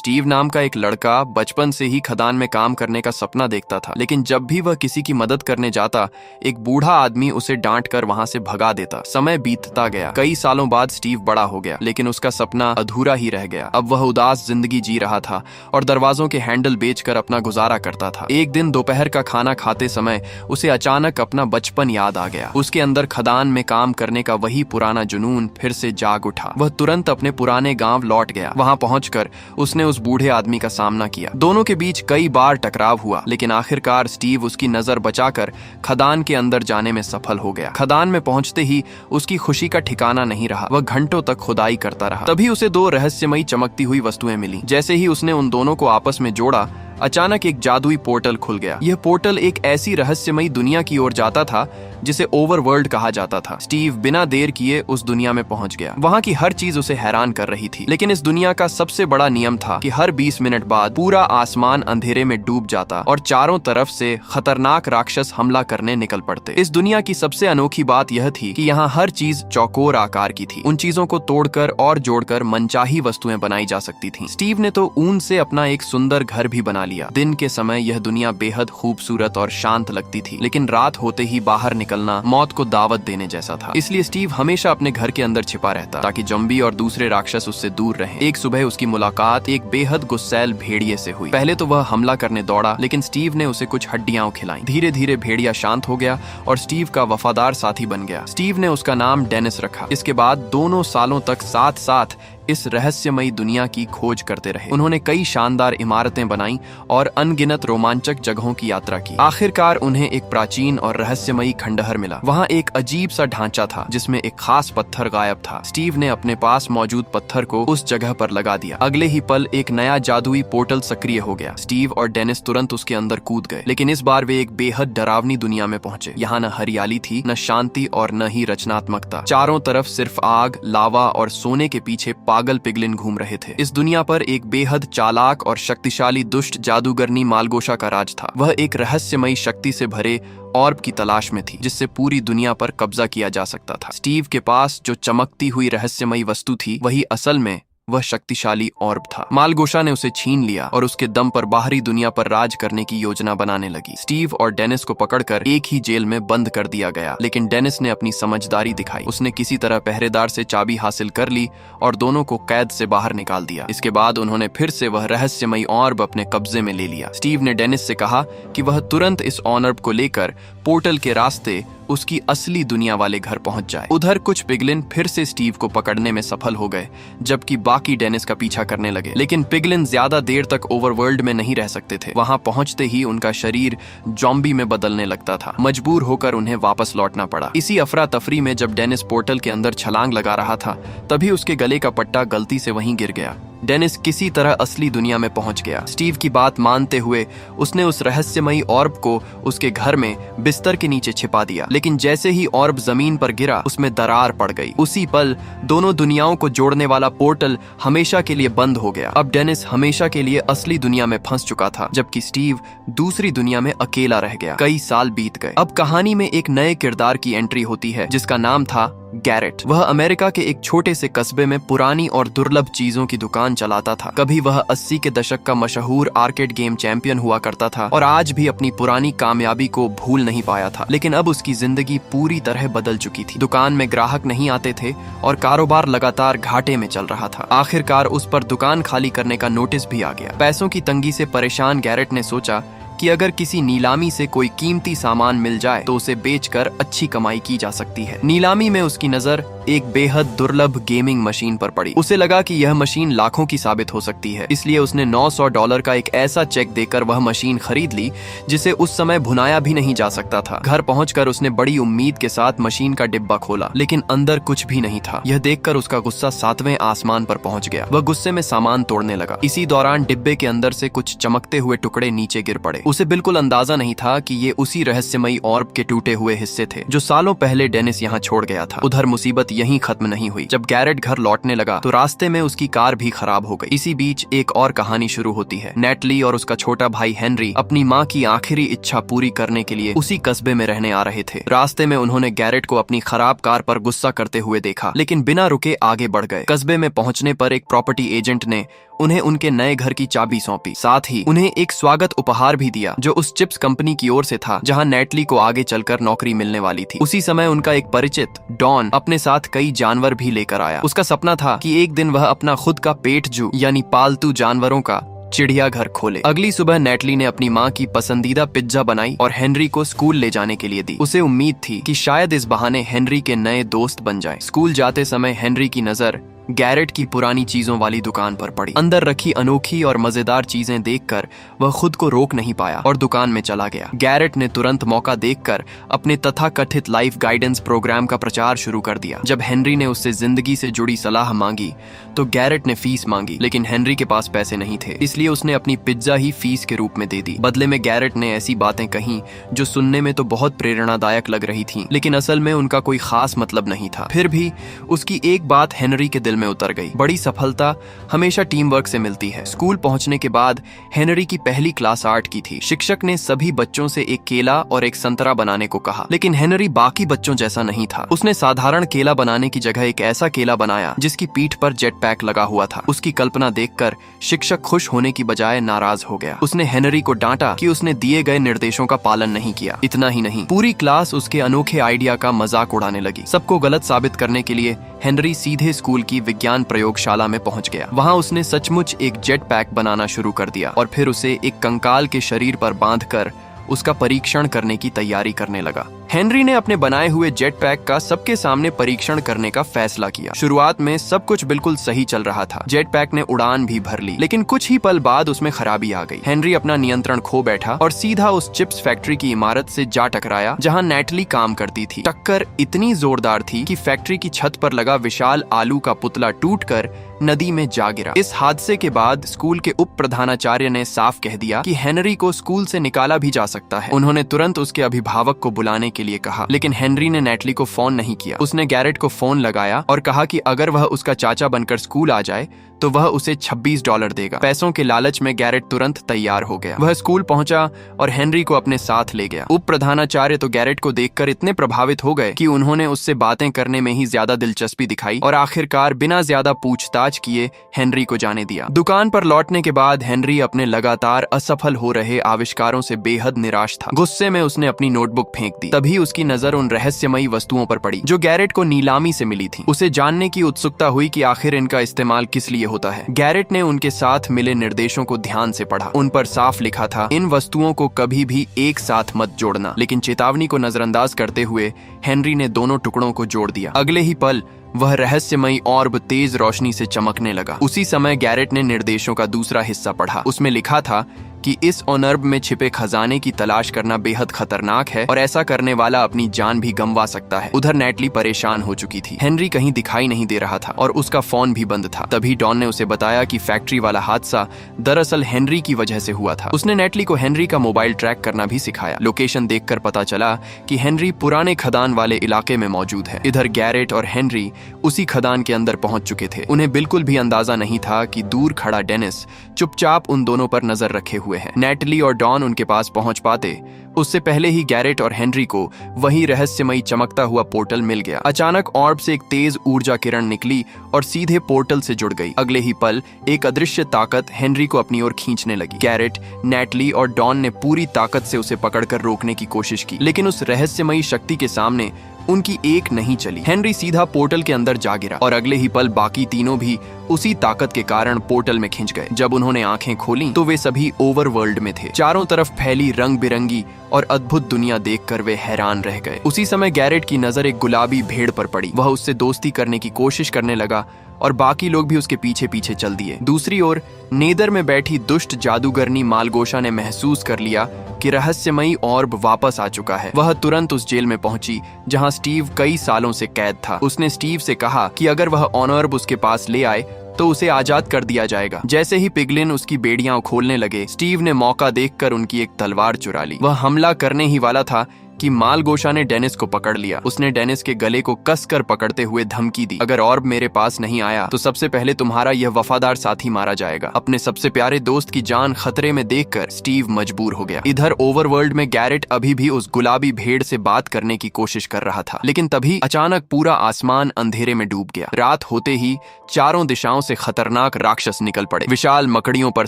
Steve नाम का एक लड़का बचपन से ही खदान में काम करने का सपना देखता था, लेकिन जब भी वह किसी की मदद करने जाता, एक बूढ़ा आदमी उसे डांट कर वहां से भगा देता। समय बीतता गया। कई सालों बाद स्टीव बड़ा हो गया, लेकिन उसका सपना अधूरा ही रह गया। अब वह उदास जिंदगी जी रहा था और दरवाजों के हैंडल बेचकर अपना गुजारा करता था। एक दिन दोपहर का खाना खाते समय उसे अचानक अपना बचपन याद आ गया। उसके अंदर खदान में काम करने का वही पुराना जुनून फिर से जाग उठा। वह तुरंत अपने पुराने गांव लौट गया। वहां पहुंचकर उसने उस बूढ़े आदमी का सामना किया। दोनों के बीच कई बार टकराव हुआ, लेकिन आखिरकार स्टीव उसकी नजर बचाकर खदान के अंदर जाने में सफल हो गया। खदान में पहुंचते ही उसकी खुशी का ठिकाना नहीं रहा। वह घंटों तक खुदाई करता रहा। तभी उसे दो रहस्यमयी चमकती हुई वस्तुएं मिली। जैसे ही उसने उन दोनों को आपस में जोड़ा, अचानक एक जादुई पोर्टल खुल गया। यह पोर्टल एक ऐसी रहस्यमयी दुनिया की ओर जाता था जिसे ओवरवर्ल्ड कहा जाता था। स्टीव बिना देर किए उस दुनिया में पहुंच गया। वहां की हर चीज उसे हैरान कर रही थी, लेकिन इस दुनिया का सबसे बड़ा नियम था कि हर 20 मिनट बाद पूरा आसमान अंधेरे में डूब जाता और चारों तरफ से खतरनाक राक्षस हमला करने निकल पड़ते। इस दुनिया की सबसे अनोखी बात यह थी कि यहाँ हर चीज चौकोर आकार की थी। उन चीजों को तोड़कर और जोड़कर मनचाही वस्तुएं बनाई जा सकती थीं। स्टीव ने तो ऊन से अपना एक सुंदर घर भी बना लिया। दिन के समय यह दुनिया बेहद खूबसूरत और शांत लगती थी, लेकिन रात होते ही बाहर निकलना मौत को दावत देने जैसा था। इसलिए स्टीव हमेशा अपने घर के अंदर छिपा रहता, ताकि ज़ॉम्बी और दूसरे राक्षस उससे दूर रहें। एक सुबह उसकी मुलाकात एक बेहद गुस्सैल भेड़िए से हुई। पहले तो वह हमला करने दौड़ा, लेकिन स्टीव ने उसे कुछ हड्डियां खिलाई। धीरे धीरे भेड़िया शांत हो गया और स्टीव का वफादार साथी बन गया। स्टीव ने उसका नाम डेनिस रखा। इसके बाद दोनों सालों तक साथ साथ इस रहस्यमयी दुनिया की खोज करते रहे। उन्होंने कई शानदार इमारतें बनाई और अनगिनत रोमांचक जगहों की यात्रा की। आखिरकार उन्हें एक प्राचीन और रहस्यमयी खंडहर मिला। वहां एक अजीब सा ढांचा था जिसमें एक खास पत्थर गायब था। स्टीव ने अपने पास मौजूद पत्थर को उस जगह पर लगा दिया। अगले ही पल एक नया जादुई पोर्टल सक्रिय हो गया। स्टीव और डेनिस तुरंत उसके अंदर कूद गए, लेकिन इस बार वे एक बेहद डरावनी दुनिया में पहुंचे। यहाँ न हरियाली थी, न शांति और न ही रचनात्मकता। चारों तरफ सिर्फ आग, लावा और सोने के पीछे पागल पिगलिन घूम रहे थे। इस दुनिया पर एक बेहद चालाक और शक्तिशाली दुष्ट जादूगरनी मालगोशा का राज था। वह एक रहस्यमयी शक्ति से भरे ऑर्ब की तलाश में थी, जिससे पूरी दुनिया पर कब्जा किया जा सकता था। स्टीव के पास जो चमकती हुई रहस्यमयी वस्तु थी, वही असल में वह शक्तिशाली ऑर्ब था। मालगोशा ने उसे छीन लिया और उसके दम पर बाहरी दुनिया पर राज करने की योजना बनाने लगी। स्टीव और डेनिस को पकड़कर एक ही जेल में बंद कर दिया गया, लेकिन डेनिस ने अपनी समझदारी दिखाई। उसने किसी तरह पहरेदार से चाबी हासिल कर ली और दोनों को कैद से बाहर निकाल दिया। इसके बाद उन्होंने फिर से वह रहस्यमयी ऑर्ब अपने कब्जे में ले लिया। स्टीव ने डेनिस से कहा कि वह तुरंत इस ऑर्ब को लेकर पोर्टल के रास्ते उसकी असली दुनिया वाले घर पहुंच जाए। उधर कुछ पिगलिन फिर से स्टीव को पकड़ने में सफल हो गए, जबकि बाकी डेनिस का पीछा करने लगे। लेकिन पिगलिन ज्यादा देर तक ओवरवर्ल्ड में नहीं रह सकते थे। वहां पहुंचते ही उनका शरीर ज़ॉम्बी में बदलने लगता था। मजबूर होकर उन्हें वापस लौटना पड़ा। इसी अफरा तफरी में जब डेनिस पोर्टल के अंदर छलांग लगा रहा था, तभी उसके गले का पट्टा गलती से वहीं गिर गया। डेनिस किसी तरह असली दुनिया में पहुंच गया। स्टीव की बात मानते हुए उसने उस रहस्यमयी ऑर्ब को उसके घर में बिस्तर के नीचे छिपा दिया, लेकिन जैसे ही ऑर्ब जमीन पर गिरा, उसमें दरार पड़ गई। उसी पल दोनों दुनियाओं को जोड़ने वाला पोर्टल हमेशा के लिए बंद हो गया। अब डेनिस हमेशा के लिए असली दुनिया में फंस चुका था, जबकि स्टीव दूसरी दुनिया में अकेला रह गया। कई साल बीत गए। अब कहानी में एक नए किरदार की एंट्री होती है, जिसका नाम था गैरेट। वह अमेरिका के एक छोटे से कस्बे में पुरानी और दुर्लभ चीजों की दुकान चलाता था। कभी वह 80 के दशक का मशहूर आर्केड गेम चैंपियन हुआ करता था और आज भी अपनी पुरानी कामयाबी को भूल नहीं पाया था। लेकिन अब उसकी जिंदगी पूरी तरह बदल चुकी थी। दुकान में ग्राहक नहीं आते थे और कारोबार लगातार घाटे में चल रहा था। आखिरकार उस पर दुकान खाली करने का नोटिस भी आ गया। पैसों की तंगी से परेशान गैरेट ने सोचा कि अगर किसी नीलामी से कोई कीमती सामान मिल जाए तो उसे बेचकर अच्छी कमाई की जा सकती है। नीलामी में उसकी नजर एक बेहद दुर्लभ गेमिंग मशीन पर पड़ी। उसे लगा कि यह मशीन लाखों की साबित हो सकती है, इसलिए उसने $900 का एक ऐसा चेक देकर वह मशीन खरीद ली जिसे उस समय भुनाया भी नहीं जा सकता था। घर पहुंचकर उसने बड़ी उम्मीद के साथ मशीन का डिब्बा खोला, लेकिन अंदर कुछ भी नहीं था। यह देखकर उसका गुस्सा 7वें आसमान पर पहुंच गया। वह गुस्से में सामान तोड़ने लगा। इसी दौरान डिब्बे के अंदर से कुछ चमकते हुए टुकड़े नीचे गिर पड़े। उसे बिल्कुल अंदाजा नहीं था कि ये उसी रहस्यमयी ऑर्ब के टूटे हुए हिस्से थे जो सालों पहले डेनिस यहाँ छोड़ गया था। उधर मुसीबत यहीं खत्म नहीं हुई। जब गैरेट घर लौटने लगा तो रास्ते में उसकी कार भी खराब हो गई। इसी बीच एक और कहानी शुरू होती है। नेटली और उसका छोटा भाई हेनरी अपनी माँ की आखिरी इच्छा पूरी करने के लिए उसी कस्बे में रहने आ रहे थे। रास्ते में उन्होंने गैरेट को अपनी खराब कार पर गुस्सा करते हुए देखा, लेकिन बिना रुके आगे बढ़ गए। कस्बे में पहुंचने पर एक प्रॉपर्टी एजेंट ने उन्हें उनके नए घर की चाबी सौंपी। साथ ही उन्हें एक स्वागत उपहार भी दिया जो उस चिप्स कंपनी की ओर से था जहां नेटली को आगे चलकर नौकरी मिलने वाली थी। उसी समय उनका एक परिचित डॉन अपने साथ कई जानवर भी लेकर आया। उसका सपना था कि एक दिन वह अपना खुद का पेट जू यानी पालतू जानवरों का चिड़ियाघर खोले। अगली सुबह नेटली ने अपनी माँ की पसंदीदा पिज्जा बनाई और हेनरी को स्कूल ले जाने के लिए दी। उसे उम्मीद थी कि शायद इस बहाने हेनरी के नए दोस्त बन जाएं। स्कूल जाते समय हेनरी की नजर गैरेट की पुरानी चीजों वाली दुकान पर पड़ी। अंदर रखी अनोखी और मजेदार चीजें देखकर वह खुद को रोक नहीं पाया और दुकान में चला गया। गैरेट ने तुरंत मौका देखकर अपने तथाकथित लाइफ गाइडेंस प्रोग्राम का प्रचार शुरू कर दिया। जब हेनरी ने उससे जिंदगी से जुड़ी सलाह मांगी तो गैरेट ने फीस मांगी, लेकिन हेनरी के पास पैसे नहीं थे, इसलिए उसने अपनी पिज्जा ही फीस के रूप में दे दी। बदले में गैरेट ने ऐसी बातें कहीं जो सुनने में तो बहुत प्रेरणादायक लग रही थी, लेकिन असल में उनका कोई खास मतलब नहीं था। फिर भी उसकी एक बात हेनरी के दिल में उतर गई। बड़ी सफलता हमेशा टीम वर्क से मिलती है। स्कूल पहुंचने के बाद हेनरी की पहली क्लास आर्ट की थी। शिक्षक ने सभी बच्चों से एक केला और एक संतरा बनाने को कहा, लेकिन हेनरी बाकी बच्चों जैसा नहीं था। उसने साधारण केला बनाने की जगह एक ऐसा केला बनाया जिसकी पीठ पर जेट पैक लगा हुआ था। उसकी कल्पना देखकर शिक्षक खुश होने की बजाय नाराज हो गया। उसने हेनरी को डांटा कि उसने दिए गए निर्देशों का पालन नहीं किया। इतना ही नहीं, पूरी क्लास उसके अनोखे आइडिया का मजाक उड़ाने लगी। सबको गलत साबित करने के लिए हेनरी सीधे स्कूल की विज्ञान प्रयोगशाला में पहुंच गया। वहां उसने सचमुच एक जेट पैक बनाना शुरू कर दिया और फिर उसे एक कंकाल के शरीर पर बांधकर उसका परीक्षण करने की तैयारी करने लगा। हेनरी ने अपने बनाए हुए जेट पैक का सबके सामने परीक्षण करने का फैसला किया। शुरुआत में सब कुछ बिल्कुल सही चल रहा था। जेट पैक ने उड़ान भी भर ली, लेकिन कुछ ही पल बाद उसमें खराबी आ गई। हेनरी अपना नियंत्रण खो बैठा और सीधा उस चिप्स फैक्ट्री की इमारत से जा टकराया जहां नेटली काम करती थी। टक्कर इतनी जोरदार थी कि फैक्ट्री की छत पर लगा विशाल आलू का पुतला टूटकर नदी में जा गिरा। इस हादसे के बाद स्कूल के उप प्रधानाचार्य ने साफ कह दिया कि हेनरी को स्कूल से निकाला भी जा सकता है। उन्होंने तुरंत उसके अभिभावक को बुलाने के लिए कहा, लेकिन हेनरी ने नेटली को फोन नहीं किया। उसने गैरेट को फोन लगाया और कहा कि अगर वह उसका चाचा बनकर स्कूल आ जाए तो वह उसे $26 देगा। पैसों के लालच में गैरेट तुरंत तैयार हो गया। वह स्कूल पहुंचा और हेनरी को अपने साथ ले गया। उप प्रधानाचार्य तो गैरेट को देखकर इतने प्रभावित हो गए कि उन्होंने उससे बातें करने में ही ज्यादा दिलचस्पी दिखाई और आखिरकार बिना ज्यादा पूछताछ किए हेनरी को जाने दिया। दुकान पर लौटने के बाद हेनरी अपने लगातार असफल हो रहे आविष्कारों से बेहद निराश था। गुस्से में उसने अपनी नोटबुक फेंक दी। तभी उसकी नजर उन रहस्यमयी वस्तुओं पर पड़ी जो गैरेट को नीलामी से मिली थी। उसे जानने की उत्सुकता हुई कि आखिर इनका इस्तेमाल किस लिए होता है। गैरेट ने उनके साथ मिले निर्देशों को ध्यान से पढ़ा। उन पर साफ लिखा था, इन वस्तुओं को कभी भी एक साथ मत जोड़ना। लेकिन चेतावनी को नजरअंदाज करते हुए हेनरी ने दोनों टुकड़ों को जोड़ दिया। अगले ही पल वह रहस्यमयी ऑर्ब तेज रोशनी से चमकने लगा। उसी समय गैरेट ने निर्देशों का दूसरा हिस्सा पढ़ा। उसमें लिखा था कि इस ऑनर्ब में छिपे खजाने की तलाश करना बेहद खतरनाक है और ऐसा करने वाला अपनी जान भी गंवा सकता है। उधर नेटली परेशान हो चुकी थी। हेनरी कहीं दिखाई नहीं दे रहा था और उसका फोन भी बंद था। तभी डॉन ने उसे बताया कि फैक्ट्री वाला हादसा दरअसल हेनरी की वजह से हुआ था। उसने नेटली को हेनरी का मोबाइल ट्रैक करना भी सिखाया। लोकेशन देखकर पता चला कि हेनरी पुराने खदान वाले इलाके में मौजूद है। इधर गैरेट और हेनरी उसी खदान के अंदर पहुंच चुके थे। उन्हें बिल्कुल भी अंदाजा नहीं था कि दूर खड़ा डेनिस चुपचाप उन दोनों पर नजर रखे हुए है। नेटली और डॉन उनके पास पहुंच पाते उससे पहले ही गैरेट और हेनरी को वही रहस्यमयी चमकता हुआ पोर्टल मिल गया। अचानक ऑर्ब से एक तेज ऊर्जा किरण निकली और सीधे पोर्टल से जुड़ गई। अगले ही पल एक अदृश्य ताकत हेनरी को अपनी ओर खींचने लगी। गैरेट, नेटली और डॉन ने पूरी ताकत से उसे पकड़कर रोकने की कोशिश की, लेकिन उस रहस्यमयी शक्ति के सामने उनकी एक नहीं चली। हेनरी सीधा पोर्टल के अंदर जा गिरा और अगले ही पल बाकी तीनों भी उसी ताकत के कारण पोर्टल में खिंच गए। जब उन्होंने आंखें खोली तो वे सभी ओवरवर्ल्ड में थे। चारों तरफ फैली रंग बिरंगी और अद्भुत दुनिया देखकर वे हैरान रह गए। उसी समय गैरेट की नजर एक गुलाबी भेड़ पर पड़ी। वह उससे दोस्ती करने की कोशिश करने लगा और बाकी लोग भी उसके पीछे पीछे चल दिए। दूसरी ओर नेदर में बैठी दुष्ट जादूगरनी मालगोशा ने महसूस कर लिया कि रहस्यमयी ऑर्ब वापस आ चुका है। वह तुरंत उस जेल में पहुंची जहां स्टीव कई सालों से कैद था। उसने स्टीव से कहा कि अगर वह ऑर्ब उसके पास ले आए तो उसे आजाद कर दिया जाएगा। जैसे ही पिगलिन उसकी बेड़ियां खोलने लगे, स्टीव ने मौका देखकर उनकी एक तलवार चुरा ली। वह हमला करने ही वाला था कि मालगोशा ने डेनिस को पकड़ लिया। उसने डेनिस के गले को कसकर पकड़ते हुए धमकी दी, अगर ऑर्ब मेरे पास नहीं आया तो सबसे पहले तुम्हारा यह वफादार साथी मारा जाएगा। अपने सबसे प्यारे दोस्त की जान खतरे में देखकर स्टीव मजबूर हो गया। इधर ओवरवर्ल्ड में गैरेट अभी भी उस गुलाबी भेड़ से बात करने की कोशिश कर रहा था, लेकिन तभी अचानक पूरा आसमान अंधेरे में डूब गया। रात होते ही चारों दिशाओं से खतरनाक राक्षस निकल पड़े। विशाल मकड़ियों पर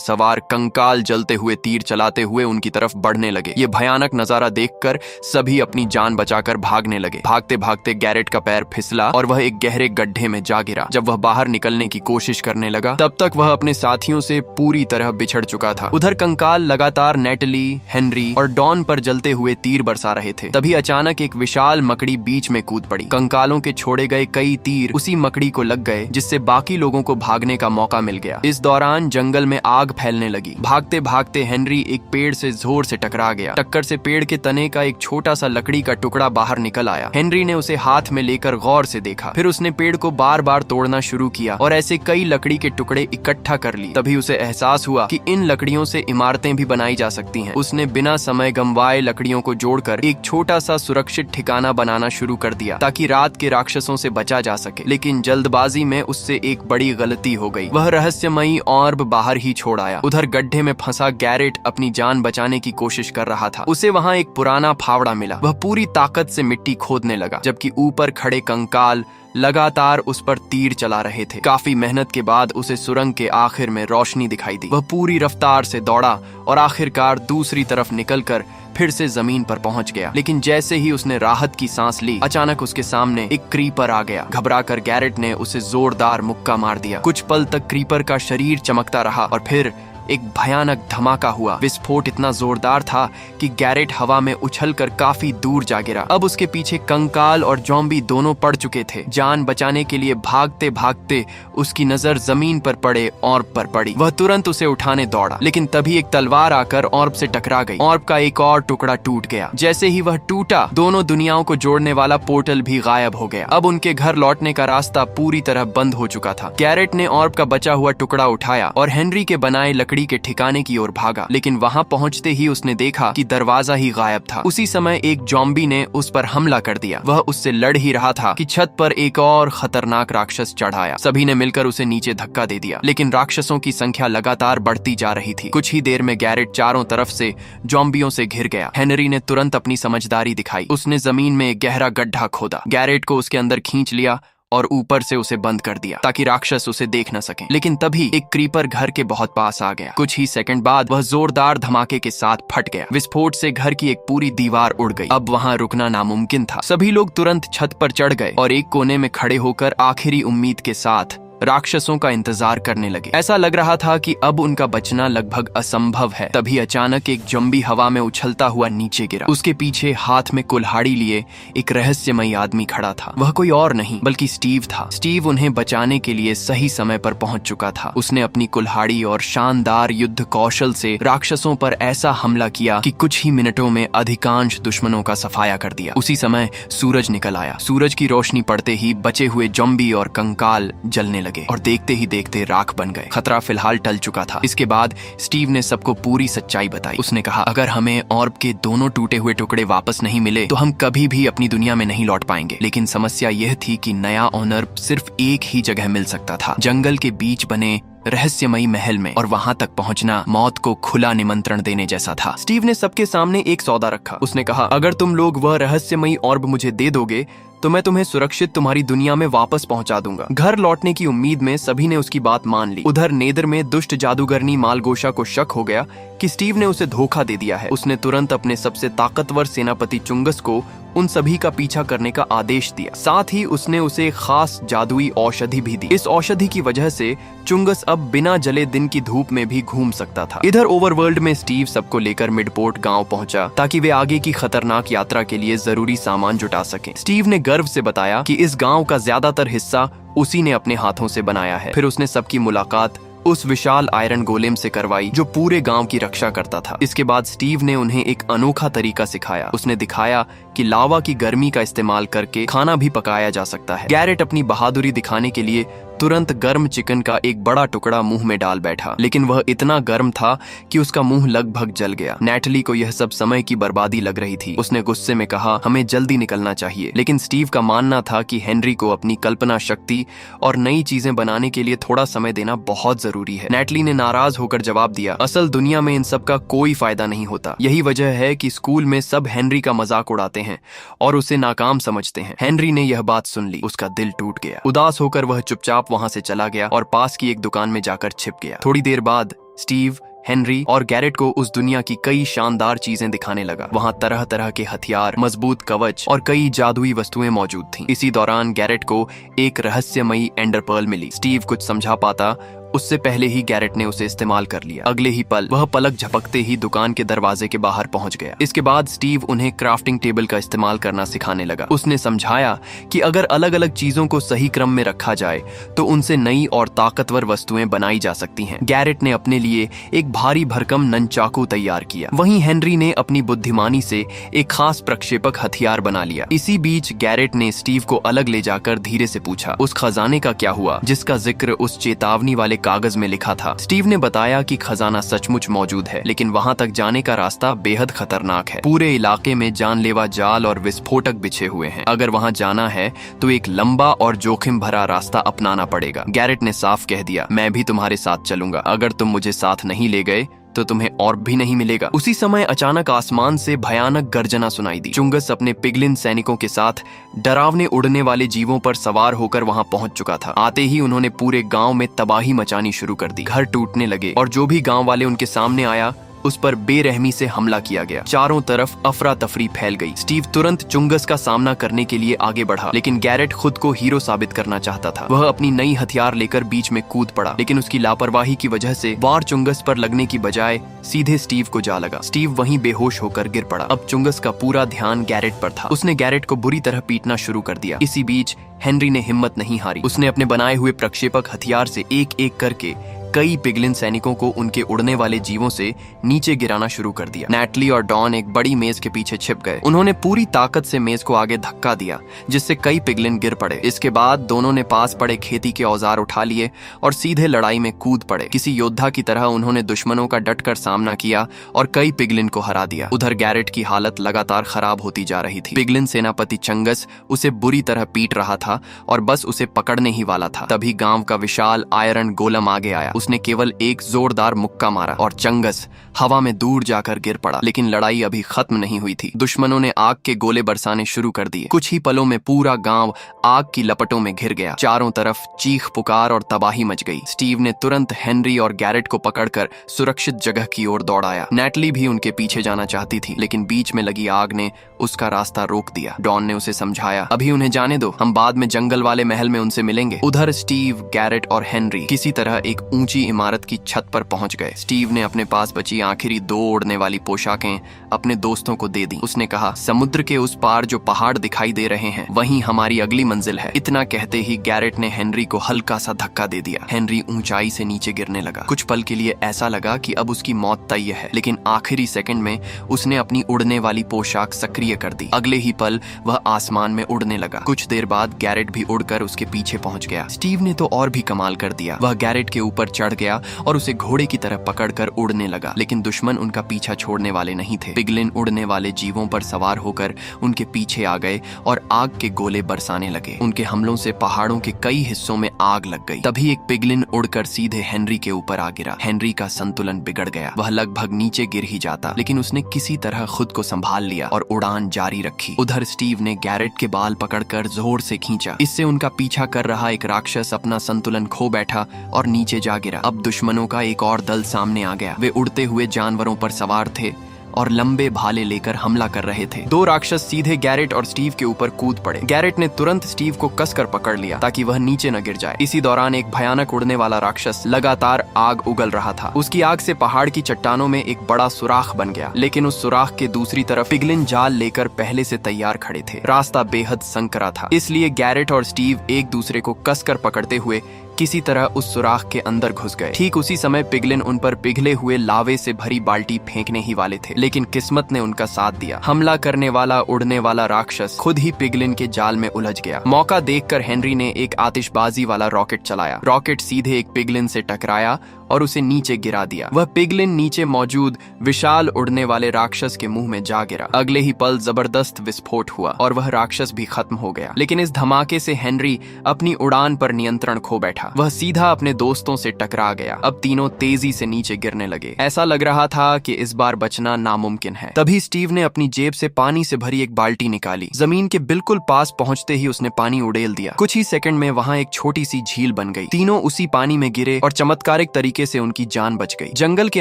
सवार कंकाल जलते हुए तीर चलाते हुए उनकी तरफ बढ़ने लगे। ये भयानक नजारा देखकर सभी अपनी जान बचाकर भागने लगे। भागते भागते गैरेट का पैर फिसला और वह एक गहरे गड्ढे में जा गिरा। जब वह बाहर निकलने की कोशिश करने लगा तब तक वह अपने साथियों से पूरी तरह बिछड़ चुका था। उधर कंकाल लगातार नेटली, हेनरी और डॉन पर जलते हुए तीर बरसा रहे थे। तभी अचानक एक विशाल मकड़ी बीच में कूद पड़ी। कंकालों के छोड़े गए कई तीर उसी मकड़ी को लग गए, जिससे बाकी लोगों को भागने का मौका मिल गया। इस दौरान जंगल में आग फैलने लगी। भागते भागते हेनरी एक पेड़ से जोर से टकरा गया। टक्कर से पेड़ के तने का एक छोटा सा लकड़ी का टुकड़ा बाहर निकल आया। हेनरी ने उसे हाथ में लेकर गौर से देखा, फिर उसने पेड़ को बार बार तोड़ना शुरू किया और ऐसे कई लकड़ी के टुकड़े इकट्ठा कर लिए। तभी उसे एहसास हुआ कि इन लकड़ियों से इमारतें भी बनाई जा सकती हैं। उसने बिना समय गंवाए लकड़ियों को जोड़कर एक छोटा सा सुरक्षित ठिकाना बनाना शुरू कर दिया ताकि रात के राक्षसों से बचा जा सके। लेकिन जल्दबाजी में उससे एक बड़ी गलती हो गई। वह रहस्यमयी ऑर्ब बाहर ही छोड़ आया। उधर गड्ढे में फंसा गैरेट अपनी जान बचाने की कोशिश कर रहा था। उसे वहां एक पुराना फावड़ा मिला। वह पूरी ताकत से मिट्टी खोदने लगा, जबकि ऊपर खड़े कंकाल लगातार उस पर तीर चला रहे थे। काफी मेहनत के बाद उसे सुरंग के आखिर में रोशनी दिखाई दी। वह पूरी रफ्तार से दौड़ा और आखिरकार दूसरी तरफ निकलकर फिर से जमीन पर पहुंच गया। लेकिन जैसे ही उसने राहत की सांस ली, अचानक उसके सामने एक क्रीपर आ गया। घबराकर गैरेट ने उसे जोरदार मुक्का मार दिया। कुछ पल तक क्रीपर का शरीर चमकता रहा और फिर एक भयानक धमाका हुआ। विस्फोट इतना जोरदार था कि गैरेट हवा में उछलकर काफी दूर जा गिरा। अब उसके पीछे कंकाल और ज़ॉम्बी दोनों पड़ चुके थे। जान बचाने के लिए भागते भागते उसकी नजर जमीन पर पड़े ऑर्ब पर पड़ी। वह तुरंत उसे उठाने दौड़ा, लेकिन तभी एक तलवार आकर ऑर्ब से टकरा गई। ऑर्ब का एक और टुकड़ा टूट गया। जैसे ही वह टूटा, दोनों दुनियाओं को जोड़ने वाला पोर्टल भी गायब हो गया। अब उनके घर लौटने का रास्ता पूरी तरह बंद हो चुका था। गैरेट ने ऑर्ब का बचा हुआ टुकड़ा उठाया और हेनरी के बनाए लकड़ी के ठिकाने की ओर भागा, लेकिन वहां पहुंचते ही उसने देखा कि दरवाजा ही गायब था। उसी समय एक ज़ॉम्बी ने उस पर हमला कर दिया। वह उससे लड़ ही रहा था कि छत पर एक और खतरनाक राक्षस चढ़ आया। सभी ने मिलकर उसे नीचे धक्का दे दिया, लेकिन राक्षसों की संख्या लगातार बढ़ती जा रही थी। कुछ ही देर में गैरेट चारों तरफ से ज़ॉम्बियों से घिर गया। हेनरी ने तुरंत अपनी समझदारी दिखाई। उसने जमीन में एक गहरा गड्ढा खोदा, गैरेट को उसके अंदर खींच लिया और ऊपर से उसे बंद कर दिया ताकि राक्षस उसे देख न सकें। लेकिन तभी एक क्रीपर घर के बहुत पास आ गया। कुछ ही सेकंड बाद वह जोरदार धमाके के साथ फट गया। विस्फोट से घर की एक पूरी दीवार उड़ गई। अब वहां रुकना नामुमकिन था। सभी लोग तुरंत छत पर चढ़ गए और एक कोने में खड़े होकर आखिरी उम्मीद के साथ राक्षसों का इंतजार करने लगे। ऐसा लग रहा था कि अब उनका बचना लगभग असंभव है। तभी अचानक एक ज़ॉम्बी हवा में उछलता हुआ नीचे गिरा। उसके पीछे हाथ में कुल्हाड़ी लिए एक रहस्यमयी आदमी खड़ा था। वह कोई और नहीं बल्कि स्टीव था। स्टीव उन्हें बचाने के लिए सही समय पर पहुंच चुका था। उसने अपनी कुल्हाड़ी और शानदार युद्ध कौशल से राक्षसों पर ऐसा हमला किया कि कुछ ही मिनटों में अधिकांश दुश्मनों का सफाया कर दिया। उसी समय सूरज निकल आया। सूरज की रोशनी पड़ते ही बचे हुए ज़ॉम्बी और कंकाल जलने लगे और देखते ही देखते राख बन गए। खतरा फिलहाल टल चुका था। इसके बाद स्टीव ने सबको पूरी सच्चाई बताई। उसने कहा, अगर हमें ऑर्ब के दोनों टूटे हुए टुकड़े वापस नहीं मिले तो हम कभी भी अपनी दुनिया में नहीं लौट पाएंगे। लेकिन समस्या यह थी कि नया ऑनर सिर्फ एक ही जगह मिल सकता था, जंगल के बीच बने रहस्यमयी महल में, और वहां तक पहुंचना मौत को खुला निमंत्रण देने जैसा था। स्टीव ने सबके सामने एक सौदा रखा। उसने कहा, अगर तुम लोग वह रहस्यमयी ऑर्ब मुझे दे दोगे तो मैं तुम्हें सुरक्षित तुम्हारी दुनिया में वापस पहुंचा दूंगा। घर लौटने की उम्मीद में सभी ने उसकी बात मान ली। उधर नेदर में दुष्ट जादूगरनी मालगोशा को शक हो गया कि स्टीव ने उसे धोखा दे दिया है। उसने तुरंत अपने सबसे ताकतवर सेनापति चुंगस को उन सभी का पीछा करने का आदेश दिया। साथ ही उसने उसे खास जादुई औषधि भी दी। इस औषधि की वजह से चुंगस अब बिना जले दिन की धूप में भी घूम सकता था। इधर ओवरवर्ल्ड में स्टीव सबको लेकर मिडपोर्ट गांव पहुंचा ताकि वे आगे की खतरनाक यात्रा के लिए जरूरी सामान जुटा सकें। स्टीव ने गर्व से बताया कि इस गांव का ज्यादातर हिस्सा उसी ने अपने हाथों से बनाया है। फिर उसने सबकी मुलाकात उस विशाल आयरन गोलेम से करवाई जो पूरे गांव की रक्षा करता था। इसके बाद स्टीव ने उन्हें एक अनोखा तरीका सिखाया। उसने दिखाया कि लावा की गर्मी का इस्तेमाल करके खाना भी पकाया जा सकता है। गैरेट अपनी बहादुरी दिखाने के लिए तुरंत गर्म चिकन का एक बड़ा टुकड़ा मुंह में डाल बैठा, लेकिन वह इतना गर्म था कि उसका मुंह लगभग जल गया। नैटली को यह सब समय की बर्बादी लग रही थी। उसने गुस्से में कहा, हमें जल्दी निकलना चाहिए। लेकिन स्टीव का मानना था कि हेनरी को अपनी कल्पना शक्ति और नई चीजें बनाने के लिए थोड़ा समय देना बहुत जरूरी है। नैटली ने नाराज होकर जवाब दिया, असल दुनिया में इन सब का कोई फायदा नहीं होता। यही वजह है कि स्कूल में सब हेनरी का मजाक उड़ाते हैं और उसे नाकाम समझते हैं। हेनरी ने यह बात सुन ली। उसका दिल टूट गया। उदास होकर वह चुपचाप वहां से चला गया और पास की एक दुकान में जाकर छिप गया। थोड़ी देर बाद स्टीव, हेनरी और गैरेट को उस दुनिया की कई शानदार चीजें दिखाने लगा। वहाँ तरह तरह के हथियार, मजबूत कवच और कई जादुई वस्तुएं मौजूद थीं। इसी दौरान गैरेट को एक रहस्यमयी एंडर पर्ल मिली। स्टीव कुछ समझा पाता उससे पहले ही गैरेट ने उसे इस्तेमाल कर लिया। अगले ही पल वह पलक झपकते ही दुकान के दरवाजे के बाहर पहुंच गया। इसके बाद स्टीव उन्हें क्राफ्टिंग टेबल का इस्तेमाल करना सिखाने लगा। उसने समझाया कि अगर अलग अलग चीजों को सही क्रम में रखा जाए तो उनसे नई और ताकतवर वस्तुएं बनाई जा सकती हैं। गैरेट ने अपने लिए एक भारी भरकम ननचाकू तैयार किया। वहीं हेनरी ने अपनी बुद्धिमानी से एक खास प्रक्षेपक हथियार बना लिया। इसी बीच गैरेट ने स्टीव को अलग ले जाकर धीरे से पूछा, उस खजाने का क्या हुआ जिसका जिक्र उस चेतावनी वाले कागज में लिखा था? स्टीव ने बताया कि खजाना सचमुच मौजूद है, लेकिन वहां तक जाने का रास्ता बेहद खतरनाक है। पूरे इलाके में जानलेवा जाल और विस्फोटक बिछे हुए हैं। अगर वहां जाना है तो एक लंबा और जोखिम भरा रास्ता अपनाना पड़ेगा। गैरेट ने साफ कह दिया, मैं भी तुम्हारे साथ चलूंगा। अगर तुम मुझे साथ नहीं ले गए तो तुम्हें और भी नहीं मिलेगा। उसी समय अचानक आसमान से भयानक गर्जना सुनाई दी। चुंगस अपने पिगलिन सैनिकों के साथ डरावने उड़ने वाले जीवों पर सवार होकर वहां पहुंच चुका था। आते ही उन्होंने पूरे गांव में तबाही मचानी शुरू कर दी। घर टूटने लगे और जो भी गांव वाले उनके सामने आया उस पर बेरहमी से हमला किया गया। चारों तरफ अफरा तफरी फैल गई। स्टीव तुरंत चुंगस का सामना करने के लिए आगे बढ़ा, लेकिन गैरेट खुद को हीरो साबित करना चाहता था। वह अपनी नई हथियार लेकर बीच में कूद पड़ा, लेकिन उसकी लापरवाही की वजह से वार चुंगस पर लगने की बजाय सीधे स्टीव को जा लगा। स्टीव वहीं बेहोश होकर गिर पड़ा। अब चुंगस का पूरा ध्यान गैरेट पर था। उसने गैरेट को बुरी तरह पीटना शुरू कर दिया। इसी बीच हेनरी ने हिम्मत नहीं हारी। उसने अपने बनाए हुए प्रक्षेपक हथियार से एक एक करके कई पिगलिन सैनिकों को उनके उड़ने वाले जीवों से नीचे गिराना शुरू कर दिया। नैटली और डॉन एक बड़ी मेज के पीछे छिप गए। उन्होंने पूरी ताकत से मेज को आगे धक्का दिया, जिससे कई पिगलिन गिर पड़े। इसके बाद दोनों ने पास पड़े खेती के औजार उठा लिए और सीधे लड़ाई में कूद पड़े। किसी योद्धा की तरह उन्होंने दुश्मनों का डटकर सामना किया और कई पिगलिन को हरा दिया। उधर गैरेट की हालत लगातार खराब होती जा रही थी। पिगलिन सेनापति चंगस उसे बुरी तरह पीट रहा था और बस उसे पकड़ने ही वाला था। तभी गांव का विशाल आयरन गोलम आगे आया। उसने केवल एक जोरदार मुक्का मारा और चंगस हवा में दूर जाकर गिर पड़ा। लेकिन लड़ाई अभी खत्म नहीं हुई थी। दुश्मनों ने आग के गोले बरसाने शुरू कर दिए। कुछ ही पलों में पूरा गांव आग की लपटों में घिर गया। चारों तरफ चीख पुकार और तबाही मच गई। स्टीव ने तुरंत हेनरी और गैरेट को पकड़कर सुरक्षित जगह की ओर दौड़ाया। नैटली भी उनके पीछे जाना चाहती थी, लेकिन बीच में लगी आग ने उसका रास्ता रोक दिया। डॉन ने उसे समझाया, अभी उन्हें जाने दो, हम बाद में जंगल वाले महल में उनसे मिलेंगे। उधर स्टीव, गैरेट और हेनरी किसी तरह एक ऊंची इमारत की छत पर पहुंच गए। स्टीव ने अपने पास बची आखिरी 2 उड़ने वाली पोशाकें अपने दोस्तों को दे दी। उसने कहा, समुद्र के उस पार जो पहाड़ दिखाई दे रहे हैं वहीं हमारी अगली मंजिल है। इतना कहते ही गैरेट ने हेनरी को हल्का सा धक्का दे दिया। हेनरी ऊंचाई से नीचे गिरने लगा। कुछ पल के लिए ऐसा लगा कि अब उसकी मौत तय है, लेकिन आखिरी सेकंड में उसने अपनी उड़ने वाली पोशाक सक्रिय कर दी। अगले ही पल वह आसमान में उड़ने लगा। कुछ देर बाद गैरेट भी उड़कर उसके पीछे पहुंच गया। स्टीव ने तो और भी कमाल कर दिया। वह गैरेट के ऊपर चढ़ गया और उसे घोड़े की तरह पकड़कर उड़ने लगा। लेकिन दुश्मन उनका पीछा छोड़ने वाले नहीं थे। पिगलिन उड़ने वाले जीवों पर सवार होकर उनके पीछे आ गए और आग के गोले बरसाने लगे। उनके हमलों से पहाड़ों के कई हिस्सों में आग लग गई। तभी एक पिगलिन उड़कर सीधे हेनरी के ऊपर आ गिरा। हेनरी का संतुलन बिगड़ गया। वह लगभग नीचे गिर ही जाता, लेकिन उसने किसी तरह खुद को संभाल लिया और उड़ान जारी रखी। उधर स्टीव ने गैरेट के बाल पकड़कर जोर से खींचा। इससे उनका पीछा कर रहा एक राक्षस अपना संतुलन खो बैठा और नीचे जा गिरा। अब दुश्मनों का एक और दल सामने आ गया। वे उड़ते हुए जानवरों पर सवार थे और लंबे भाले लेकर हमला कर रहे थे। 2 राक्षस सीधे गैरेट और स्टीव के ऊपर कूद पड़े। गैरेट ने तुरंत स्टीव को कसकर पकड़ लिया ताकि वह नीचे न गिर जाए। इसी दौरान एक भयानक उड़ने वाला राक्षस लगातार आग उगल रहा था। उसकी आग से पहाड़ की चट्टानों में एक बड़ा सुराख बन गया, लेकिन उस सुराख के दूसरी तरफ पिगलिन जाल लेकर पहले से तैयार खड़े थे। रास्ता बेहद संकरा था, इसलिए गैरेट और स्टीव एक दूसरे को कसकर पकड़ते हुए किसी तरह उस सुराख के अंदर घुस गए। ठीक उसी समय पिगलिन उन पर पिघले हुए लावे से भरी बाल्टी फेंकने ही वाले थे, लेकिन किस्मत ने उनका साथ दिया। हमला करने वाला उड़ने वाला राक्षस खुद ही पिगलिन के जाल में उलझ गया। मौका देखकर हेनरी ने एक आतिशबाजी वाला रॉकेट चलाया। रॉकेट सीधे एक पिगलिन से टकराया और उसे नीचे गिरा दिया। वह पिगलिन नीचे मौजूद विशाल उड़ने वाले राक्षस के मुंह में जा गिरा। अगले ही पल जबरदस्त विस्फोट हुआ और वह राक्षस भी खत्म हो गया। लेकिन इस धमाके से हेनरी अपनी उड़ान पर नियंत्रण खो बैठा। वह सीधा अपने दोस्तों से टकरा गया। अब तीनों तेजी से नीचे गिरने लगे। ऐसा लग रहा था कि इस बार बचना नामुमकिन है। तभी स्टीव ने अपनी जेब से पानी से भरी एक बाल्टी निकाली। जमीन के बिल्कुल पास पहुंचते ही उसने पानी उड़ेल दिया। कुछ ही सेकंड में वहां एक छोटी सी झील बन गई। तीनों उसी पानी में गिरे और चमत्कारिक तरीके से उनकी जान बच गई। जंगल के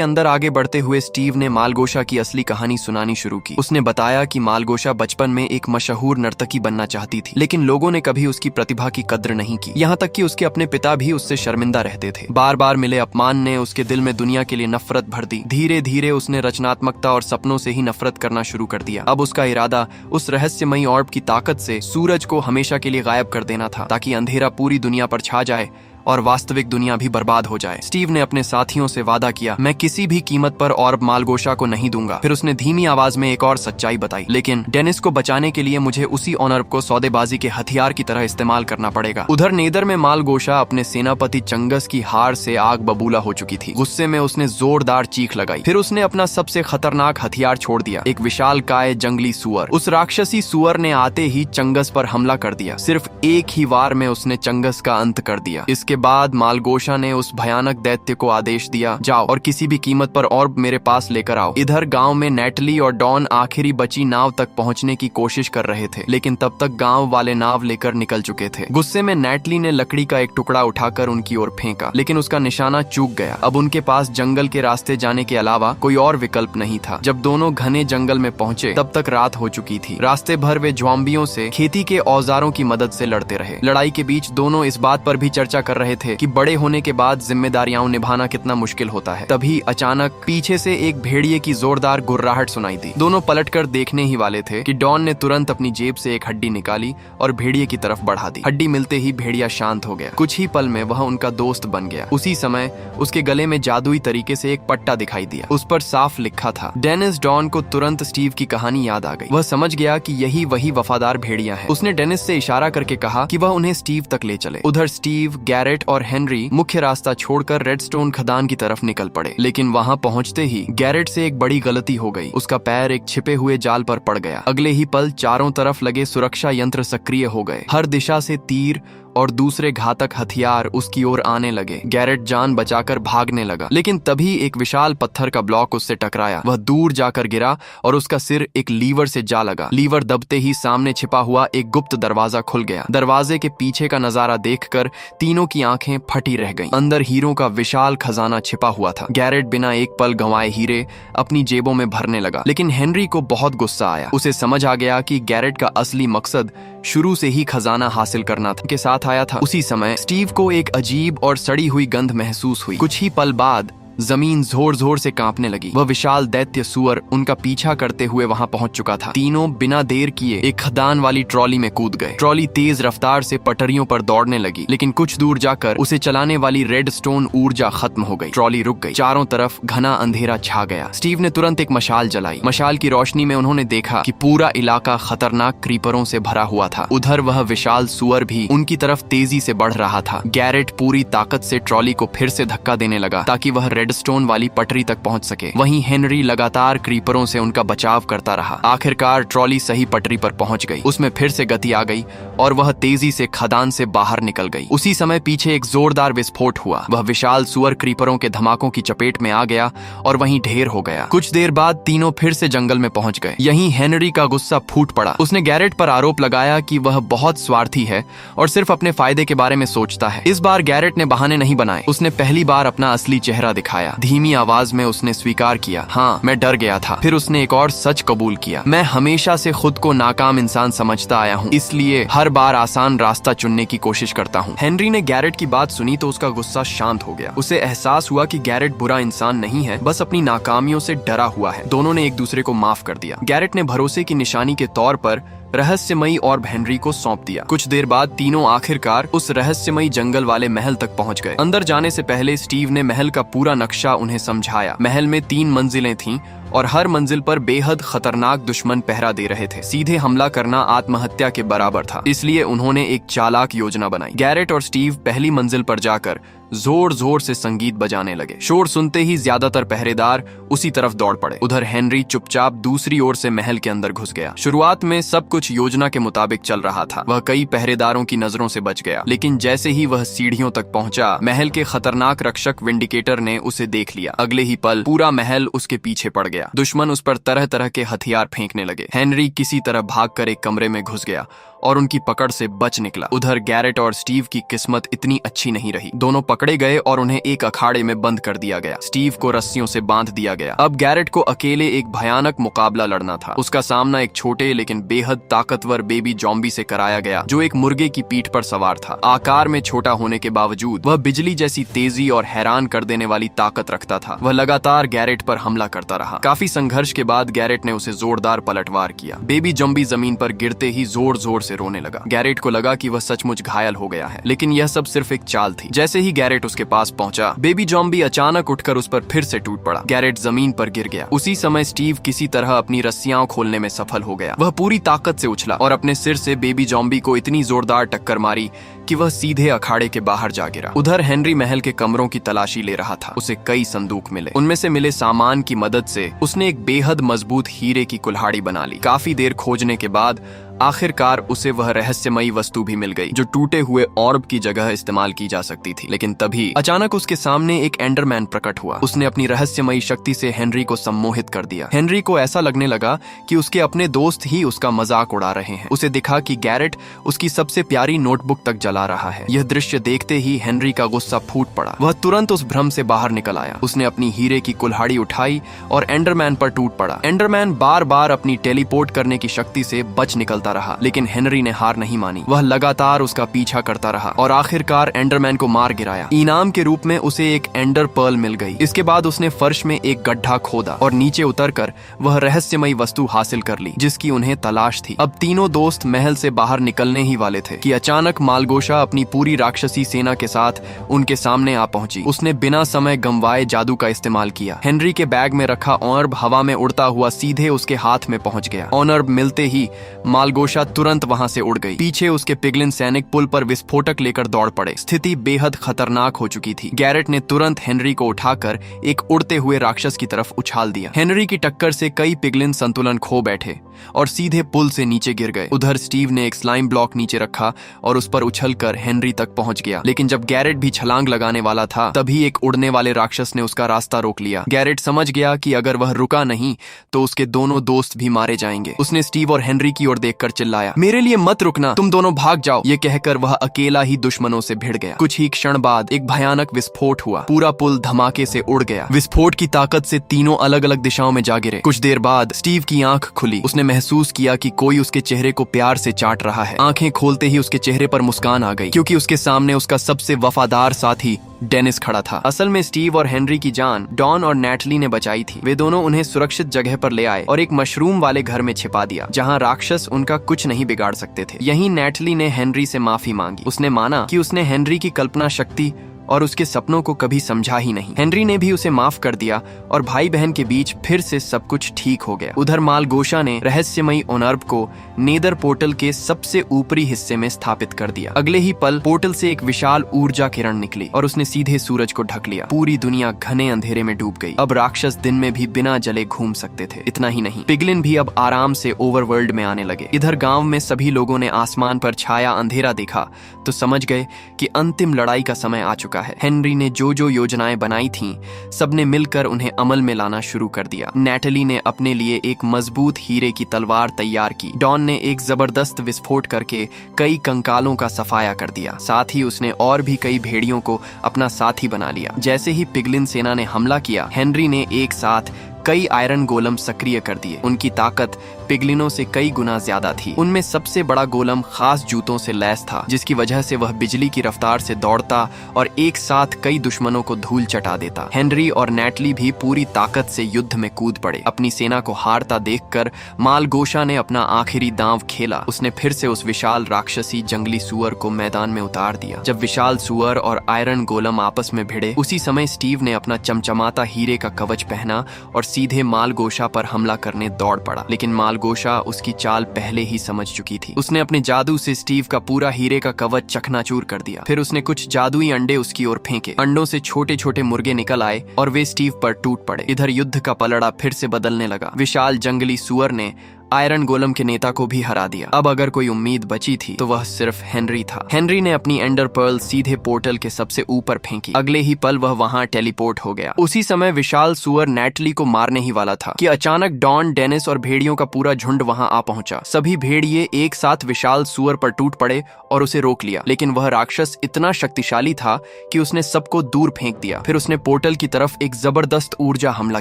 अंदर आगे बढ़ते हुए स्टीव ने मालगोशा की असली कहानी सुनानी शुरू की। उसने बताया कि मालगोशा बचपन में एक मशहूर नर्तकी बनना चाहती थी, लेकिन लोगों ने कभी उसकी प्रतिभा की कद्र नहीं की। यहाँ तक कि उसके अपने पिता भी उससे शर्मिंदा रहते थे। बार बार मिले अपमान ने उसके दिल में दुनिया के लिए नफरत भर दी। धीरे धीरे उसने रचनात्मकता और सपनों से ही नफरत करना शुरू कर दिया। अब उसका इरादा उस रहस्यमयी ऑर्ब की ताकत से सूरज को हमेशा के लिए गायब कर देना था, ताकि अंधेरा पूरी दुनिया पर छा जाए और वास्तविक दुनिया भी बर्बाद हो जाए। स्टीव ने अपने साथियों से वादा किया, मैं किसी भी कीमत पर ऑर्ब मालगोशा को नहीं दूंगा। फिर उसने धीमी आवाज में एक और सच्चाई बताई, लेकिन डेनिस को बचाने के लिए मुझे उसी ऑर्ब को सौदेबाजी के हथियार की तरह इस्तेमाल करना पड़ेगा। उधर नेदर में मालगोशा अपने सेनापति चंगस की हार से आग बबूला हो चुकी थी। गुस्से में उसने जोरदार चीख लगाई। फिर उसने अपना सबसे खतरनाक हथियार छोड़ दिया, एक विशालकाय जंगली सुअर। उस राक्षसी सुअर ने आते ही चंगस पर हमला कर दिया। सिर्फ एक ही वार में उसने चंगस का अंत कर दिया। इसके बाद मालगोशा ने उस भयानक दैत्य को आदेश दिया, जाओ और किसी भी कीमत पर ऑर्ब मेरे पास लेकर आओ। इधर गांव में नेटली और डॉन आखिरी बची नाव तक पहुंचने की कोशिश कर रहे थे, लेकिन तब तक गांव वाले नाव लेकर निकल चुके थे। गुस्से में नेटली ने लकड़ी का एक टुकड़ा उठाकर उनकी ओर फेंका, लेकिन उसका निशाना चूक गया। अब उनके पास जंगल के रास्ते जाने के अलावा कोई और विकल्प नहीं था। जब दोनों घने जंगल में पहुंचे तब तक रात हो चुकी थी। रास्ते भर वे ज़ॉम्बियों से खेती के औजारों की मदद से लड़ते रहे। लड़ाई के बीच दोनों इस बात पर भी चर्चा कर रहे थे कि बड़े होने के बाद जिम्मेदारियां निभाना कितना मुश्किल होता है। तभी अचानक पीछे से एक भेड़िए की जोरदार गुर्राहट सुनाई दी। दोनों पलटकर देखने ही वाले थे कि डॉन ने तुरंत अपनी जेब से एक हड्डी निकाली और भेड़िए की तरफ बढ़ा दी। हड्डी मिलते ही भेड़िया शांत हो गया। कुछ ही पल में वह उनका दोस्त बन गया। उसी समय उसके गले में जादुई तरीके से एक पट्टा दिखाई दिया। उस पर साफ लिखा था डेनिस। डॉन को तुरंत स्टीव की कहानी याद आ गई। वह समझ गया कि यही वही वफादार भेड़िया है। उसने डेनिस से इशारा करके कहा कि वह उन्हें स्टीव तक ले चले। उधर स्टीव, गैरेट और हेनरी मुख्य रास्ता छोड़कर रेडस्टोन खदान की तरफ निकल पड़े, लेकिन वहां पहुंचते ही गैरेट से एक बड़ी गलती हो गई। उसका पैर एक छिपे हुए जाल पर पड़ गया। अगले ही पल चारों तरफ लगे सुरक्षा यंत्र सक्रिय हो गए। हर दिशा से तीर और दूसरे घातक हथियार उसकी ओर आने लगे। गैरेट जान बचाकर भागने लगा, लेकिन तभी एक विशाल पत्थर का ब्लॉक उससे टकराया। वह दूर जाकर गिरा और उसका सिर एक लीवर से जा लगा। लीवर दबते ही सामने छिपा हुआ एक गुप्त दरवाजा खुल गया। दरवाजे के पीछे का नजारा देखकर तीनों की आंखें फटी रह गईं। अंदर हीरों का विशाल खजाना छिपा हुआ था। गैरेट बिना एक पल गंवाए हीरे अपनी जेबों में भरने लगा, लेकिन हेनरी को बहुत गुस्सा आया। उसे समझ आ गया कि गैरेट का असली मकसद शुरू से ही खजाना हासिल करना था। के साथ आया था। उसी समय स्टीव को एक अजीब और सड़ी हुई गंध महसूस हुई। कुछ ही पल बाद जमीन जोर जोर से कांपने लगी। वह विशाल दैत्य सुअर उनका पीछा करते हुए वहां पहुंच चुका था। तीनों बिना देर किए एक खदान वाली ट्रॉली में कूद गए। ट्रॉली तेज रफ्तार से पटरियों पर दौड़ने लगी, लेकिन कुछ दूर जाकर उसे चलाने वाली रेडस्टोन ऊर्जा खत्म हो गई। ट्रॉली रुक गई। चारों तरफ घना अंधेरा छा गया। स्टीव ने तुरंत एक मशाल जलाई। मशाल की रोशनी में उन्होंने देखा कि पूरा इलाका खतरनाक क्रीपरों से भरा हुआ था। उधर वह विशाल सुअर भी उनकी तरफ तेजी से बढ़ रहा था। गैरेट पूरी ताकत से ट्रॉली को फिर से धक्का देने लगा ताकि वह रेडस्टोन वाली पटरी तक पहुंच सके। वहीं हेनरी लगातार क्रीपरों से उनका बचाव करता रहा। आखिरकार ट्रॉली सही पटरी पर पहुंच गई। उसमें फिर से गति आ गई और वह तेजी से खदान से बाहर निकल गई। उसी समय पीछे एक जोरदार विस्फोट हुआ। वह विशाल सुअर क्रीपरों के धमाकों की चपेट में आ गया और वहीं ढेर हो गया। कुछ देर बाद तीनों फिर से जंगल में पहुंच गए। यहीं हेनरी का गुस्सा फूट पड़ा। उसने गैरेट पर आरोप लगाया कि वह बहुत स्वार्थी है और सिर्फ अपने फायदे के बारे में सोचता है। इस बार गैरेट ने बहाने नहीं बनाए। उसने पहली बार अपना असली चेहरा दिखाया। धीमी आवाज में उसने स्वीकार किया, हाँ मैं डर गया था। फिर उसने एक और सच कबूल किया, मैं हमेशा से खुद को नाकाम इंसान समझता आया हूँ, इसलिए हर बार आसान रास्ता चुनने की कोशिश करता हूँ। हेनरी ने गैरेट की बात सुनी तो उसका गुस्सा शांत हो गया। उसे एहसास हुआ कि गैरेट बुरा इंसान नहीं है, बस अपनी नाकामियों से डरा हुआ है। दोनों ने एक दूसरे को माफ कर दिया। गैरेट ने भरोसे की निशानी के तौर पर रहस्यमयी ऑर्ब हेनरी को सौंप दिया। कुछ देर बाद तीनों आखिरकार उस रहस्यमयी जंगल वाले महल तक पहुंच गए। अंदर जाने से पहले स्टीव ने महल का पूरा नक्शा उन्हें समझाया। महल में 3 मंजिलें थीं और हर मंजिल पर बेहद खतरनाक दुश्मन पहरा दे रहे थे। सीधे हमला करना आत्महत्या के बराबर था, इसलिए उन्होंने एक चालाक योजना बनाई। गैरेट और स्टीव पहली मंजिल पर जाकर जोर जोर से संगीत बजाने लगे। शोर सुनते ही ज्यादातर पहरेदार उसी तरफ दौड़ पड़े। उधर हेनरी चुपचाप दूसरी ओर से महल के अंदर घुस गया। शुरुआत में सब कुछ योजना के मुताबिक चल रहा था। वह कई पहरेदारों की नजरों से बच गया, लेकिन जैसे ही वह सीढ़ियों तक पहुंचा, महल के खतरनाक रक्षक विंडिकेटर ने उसे देख लिया। अगले ही पल पूरा महल उसके पीछे पड़ गया। दुश्मन उस पर तरह तरह के हथियार फेंकने लगे। हेनरी किसी तरह भागकर एक कमरे में घुस गया और उनकी पकड़ से बच निकला। उधर गैरेट और स्टीव की किस्मत इतनी अच्छी नहीं रही। दोनों पकड़े गए और उन्हें एक अखाड़े में बंद कर दिया गया। स्टीव को रस्सियों से बांध दिया गया। अब गैरेट को अकेले एक भयानक मुकाबला लड़ना था। उसका सामना एक छोटे लेकिन बेहद ताकतवर बेबी जॉम्बी से कराया गया, जो एक मुर्गे की पीठ पर सवार था। आकार में छोटा होने के बावजूद वह बिजली जैसी तेजी और हैरान कर देने वाली ताकत रखता था। वह लगातार गैरेट पर हमला करता रहा। काफी संघर्ष के बाद गैरेट ने उसे जोरदार पलटवार किया। बेबी जॉम्बी जमीन पर गिरते ही जोर जोर से रोने लगा। गैरेट को लगा कि वह सचमुच घायल हो गया है, लेकिन यह सब सिर्फ एक चाल थी। जैसे ही गैरेट उसके पास पहुंचा, बेबी जॉम्बी अचानक उठकर उस पर फिर से टूट पड़ा। गैरेट जमीन पर गिर गया। उसी समय स्टीव किसी तरह अपनी रस्सियां खोलने में सफल हो गया। वह पूरी ताकत से उछला और अपने सिर से बेबी जॉम्बी को इतनी जोरदार टक्कर मारी कि वह सीधे अखाड़े के बाहर जा गिरा। उधर हेनरी महल के कमरों की तलाशी ले रहा था। उसे कई संदूक मिले। उनमें से मिले सामान की मदद से उसने एक बेहद मजबूत हीरे की कुल्हाड़ी बना ली। काफी देर खोजने के बाद आखिरकार उसे वह रहस्यमयी वस्तु भी मिल गई, जो टूटे हुए ऑर्ब की जगह इस्तेमाल की जा सकती थी। लेकिन तभी अचानक उसके सामने एक एंडरमैन प्रकट हुआ। उसने अपनी रहस्यमयी शक्ति से हेनरी को सम्मोहित कर दिया। हेनरी को ऐसा लगने लगा कि उसके अपने दोस्त ही उसका मजाक उड़ा रहे हैं। उसे दिखा कि गैरेट उसकी सबसे प्यारी नोटबुक तक जला रहा है। यह दृश्य देखते ही हेनरी का गुस्सा फूट पड़ा। वह तुरंत उस भ्रम से बाहर निकल आया। उसने अपनी हीरे की कुल्हाड़ी उठाई और एंडरमैन पर टूट पड़ा। एंडरमैन बार बार अपनी टेलीपोर्ट करने की शक्ति से बच निकलता रहा, लेकिन हेनरी ने हार नहीं मानी। वह लगातार उसका पीछा करता रहा और आखिरकार एंडरमैन को मार गिराया। इनाम के रूप में उसे एक एंडर पर्ल मिल गई। इसके बाद उसने फर्श में एक गड्ढा खोदा और नीचे उतरकर वह रहस्यमयी वस्तु हासिल कर ली, जिसकी उन्हें तलाश थी। अब तीनों दोस्त महल से बाहर निकलने ही वाले थे कि अचानक मालगोशा अपनी पूरी राक्षसी सेना के साथ उनके सामने आ पहुंची। उसने बिना समय गंवाए जादू का इस्तेमाल किया। हेनरी के बैग में रखा ऑर्ब हवा में उड़ता हुआ सीधे उसके हाथ में पहुंच गया। ऑर्ब मिलते ही मालगोशा तुरंत वहां से उड़ गई। पीछे उसके पिगलिन सैनिक पुल पर विस्फोटक लेकर दौड़ पड़े। स्थिति बेहद खतरनाक हो चुकी थी। गैरेट ने तुरंत हेनरी को उठाकर एक उड़ते हुए राक्षस की तरफ उछाल दिया। हेनरी की टक्कर से कई पिगलिन संतुलन खो बैठे और सीधे पुल से नीचे गिर गए। उधर स्टीव ने एक स्लाइम ब्लॉक नीचे रखा और उस पर उछलकर हेनरी तक पहुंच गया। लेकिन जब गैरेट भी छलांग लगाने वाला था, तभी एक उड़ने वाले राक्षस ने उसका रास्ता रोक लिया। गैरेट समझ गया कि अगर वह रुका नहीं तो उसके दोनों दोस्त भी मारे जाएंगे। उसने स्टीव और हेनरी की ओर देखकर चिल्लाया, मेरे लिए मत रुकना, तुम दोनों भाग जाओ। ये कहकर वह अकेला ही दुश्मनों से भिड़ गया। कुछ ही क्षण बाद एक भयानक विस्फोट हुआ। पूरा पुल धमाके से उड़ गया। विस्फोट की ताकत से तीनों अलग अलग दिशाओं में जा गिरे। कुछ देर बाद स्टीव की आंख खुली। उसने महसूस किया कि कोई उसके चेहरे को प्यार से चाट रहा है। आंखें खोलते ही उसके चेहरे पर मुस्कान आ गई, क्योंकि उसके सामने उसका सबसे वफादार साथी डेनिस खड़ा था। असल में स्टीव और हेनरी की जान डॉन और नैटली ने बचाई थी। वे दोनों उन्हें सुरक्षित जगह पर ले आए और एक मशरूम वाले घर में छिपा दिया, जहां राक्षस उनका कुछ नहीं बिगाड़ सकते थे। यहीं नैटली ने हेनरी से माफी मांगी। उसने माना कि उसने हेनरी की कल्पना शक्ति और उसके सपनों को कभी समझा ही नहीं। हेनरी ने भी उसे माफ कर दिया और भाई बहन के बीच फिर से सब कुछ ठीक हो गया। उधर मालगोशा ने रहस्यमयी ओनर्ब को नेदर पोर्टल के सबसे ऊपरी हिस्से में स्थापित कर दिया। अगले ही पल पोर्टल से एक विशाल ऊर्जा किरण निकली और उसने सीधे सूरज को ढक लिया। पूरी दुनिया घने अंधेरे में डूब गई। अब राक्षस दिन में भी बिना जले घूम सकते थे। इतना ही नहीं, पिगलिन भी अब आराम से ओवरवर्ल्ड में आने लगे। इधर गांव में सभी लोगों ने आसमान पर छाया अंधेरा देखा तो समझ गए कि अंतिम लड़ाई का समय आ चुका है। हेनरी ने जो जो योजनाएं बनाई थीं, सबने मिलकर उन्हें अमल में लाना शुरू कर दिया। नैटली ने अपने लिए एक मजबूत हीरे की तलवार तैयार की। डॉन ने एक जबरदस्त विस्फोट करके कई कंकालों का सफाया कर दिया। साथ ही उसने और भी कई भेड़ियों को अपना साथी बना लिया। जैसे ही पिगलिन सेना ने हमला किया, हेनरी ने एक साथ कई आयरन गोलम सक्रिय कर दिए। उनकी ताकत पिगलिनों से कई गुना ज्यादा थी। उनमें सबसे बड़ा गोलम खास जूतों से लैस था, जिसकी वजह से वह बिजली की रफ्तार से दौड़ता और एक साथ कई दुश्मनों को धूल चटा देता। हेनरी और नैटली भी पूरी ताकत से युद्ध में कूद पड़े। अपनी सेना को हारता देखकर मालगोशा ने अपना आखिरी दांव खेला। उसने फिर से उस विशाल राक्षसी जंगली सुअर को मैदान में उतार दिया। जब विशाल सुअर और आयरन गोलम आपस में भिड़े, उसी समय स्टीव ने अपना चमचमाता हीरे का कवच पहना और सीधे मालगोशा पर हमला करने दौड़ पड़ा। लेकिन मालगोशा उसकी चाल पहले ही समझ चुकी थी। उसने अपने जादू से स्टीव का पूरा हीरे का कवच चकनाचूर कर दिया। फिर उसने कुछ जादुई अंडे उसकी ओर फेंके। अंडों से छोटे छोटे मुर्गे निकल आए और वे स्टीव पर टूट पड़े। इधर युद्ध का पलड़ा फिर से बदलने लगा। विशाल जंगली सुअर ने आयरन गोलम के नेता को भी हरा दिया। अब अगर कोई उम्मीद बची थी तो वह सिर्फ हेनरी था। हेनरी ने अपनी एंडर पर्ल सीधे पोर्टल के सबसे ऊपर फेंकी। अगले ही पल वह वहां टेलीपोर्ट हो गया। उसी समय विशाल सुअर नैटली को मारने ही वाला था कि अचानक डॉन, डेनिस और भेड़ियों का पूरा झुंड वहां आ पहुंचा। सभी भेड़िए एक साथ विशाल सुअर पर टूट पड़े और उसे रोक लिया। लेकिन वह राक्षस इतना शक्तिशाली था कि उसने सबको दूर फेंक दिया। फिर उसने पोर्टल की तरफ एक जबरदस्त ऊर्जा हमला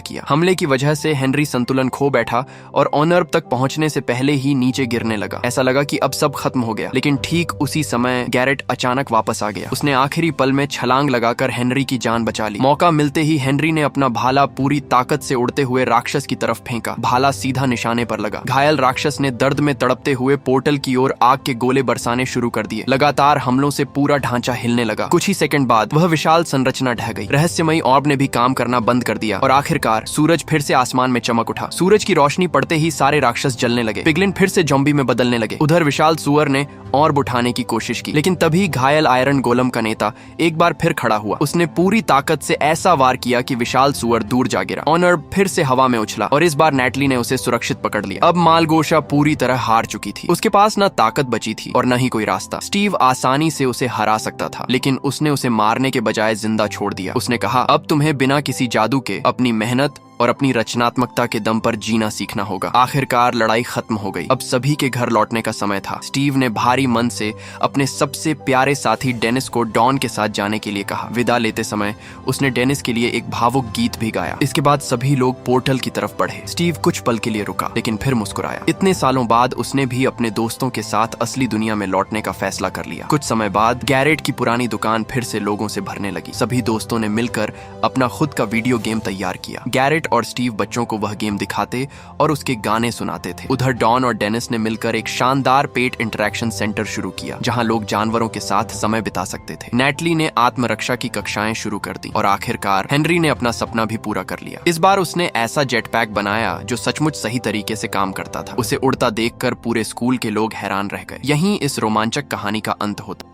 किया। हमले की वजह से हेनरी संतुलन खो बैठा और ऑनर्ब तक पहुंचने से पहले ही नीचे गिरने लगा। ऐसा लगा कि अब सब खत्म हो गया। लेकिन ठीक उसी समय गैरेट अचानक वापस आ गया। उसने आखिरी पल में छलांग लगाकर हेनरी की जान बचा ली। मौका मिलते ही हेनरी ने अपना भाला पूरी ताकत से उड़ते हुए राक्षस की तरफ फेंका। भाला सीधा निशाने पर लगा। घायल राक्षस ने दर्द में तड़पते हुए पोर्टल की ओर आग के गोले बरसाने शुरू कर दिए। लगातार हमलों से पूरा ढांचा हिलने लगा। कुछ ही सेकंड बाद वह विशाल संरचना ढह गई। रहस्यमयी ऑर्ब ने भी काम करना बंद कर दिया और आखिरकार सूरज फिर से आसमान में चमक उठा। सूरज की रोशनी पड़ते ही सारे राक्षस जलने लगे। पिगलिन फिर से ज़ॉम्बी में बदलने लगे। उधर विशाल सुअर ने ऑर्ब उठाने की कोशिश की, लेकिन तभी घायल आयरन गोलम का नेता एक बार फिर खड़ा हुआ। उसने पूरी ताकत से ऐसा वार किया कि विशाल सुअर दूर जा गिरा। ऑर्ब फिर से हवा में उछला और इस बार नैटली ने उसे सुरक्षित पकड़ लिया। अब मालगोशा पूरी तरह हार चुकी थी। उसके पास न ताकत बची थी और न ही कोई रास्ता। स्टीव आसानी से उसे हरा सकता था, लेकिन उसने उसे मारने के बजाय जिंदा छोड़ दिया। उसने कहा, अब तुम्हें बिना किसी जादू के अपनी मेहनत और अपनी रचनात्मकता के दम पर जीना सीखना होगा। आखिरकार लड़ाई खत्म हो गई। अब सभी के घर लौटने का समय था। स्टीव ने भारी मन से अपने सबसे प्यारे साथी डेनिस को डॉन के साथ जाने के लिए कहा। विदा लेते समय उसने डेनिस के लिए एक भावुक गीत भी गाया। इसके बाद सभी लोग पोर्टल की तरफ बढ़े। स्टीव कुछ पल के लिए रुका, लेकिन फिर मुस्कुराया। इतने सालों बाद उसने भी अपने दोस्तों के साथ असली दुनिया में लौटने का फैसला कर लिया। कुछ समय बाद गैरेट की पुरानी दुकान फिर से लोगों से भरने लगी। सभी दोस्तों ने मिलकर अपना खुद का वीडियो गेम तैयार किया। गैरेट और स्टीव बच्चों को वह गेम दिखाते और उसके गाने सुनाते थे। उधर डॉन और डेनिस ने मिलकर एक शानदार पेट इंटरेक्शन सेंटर शुरू किया, जहां लोग जानवरों के साथ समय बिता सकते थे। नैटली ने आत्मरक्षा की कक्षाएं शुरू कर दी और आखिरकार हेनरी ने अपना सपना भी पूरा कर लिया। इस बार उसने ऐसा जेटपैक बनाया जो सचमुच सही तरीके से काम करता था। उसे उड़ता देखकर पूरे स्कूल के लोग हैरान रह गए। यहीं इस रोमांचक कहानी का अंत होता।